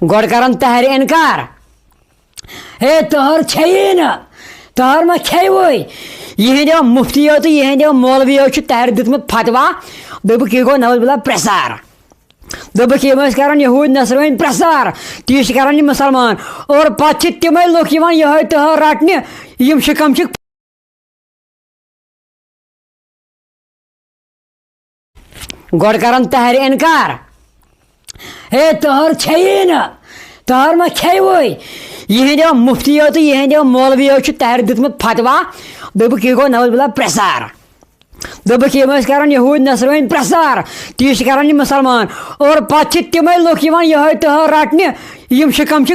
गोड़ करन तहर इनकार हे तोहर छे न तोहर मा खेवई यह मुफ्तियों तो यह मौलवियों तहर दितमुत फतवा दोबुक यह गो नवजुबिल्ला प्रसार दोबुक यह कर यहूद नसरवाइन प्रसार ती कर मुसलमान और पे तमें लुक यह तोहर रटने यम शिकम गोड़ करन तहर इनकार हे तोहर छे न तोहर मा खेवई यह मुफ्तियों तो यह मौलवियों तहर दितमुत फतवा दोबुक यह गो नवजुबिल्ला प्रसार दोबुक यह कर यहूद नसरवाइन प्रसार ती कर मुसलमान और पे तमें लुक यह तोहर रटने यम शिकम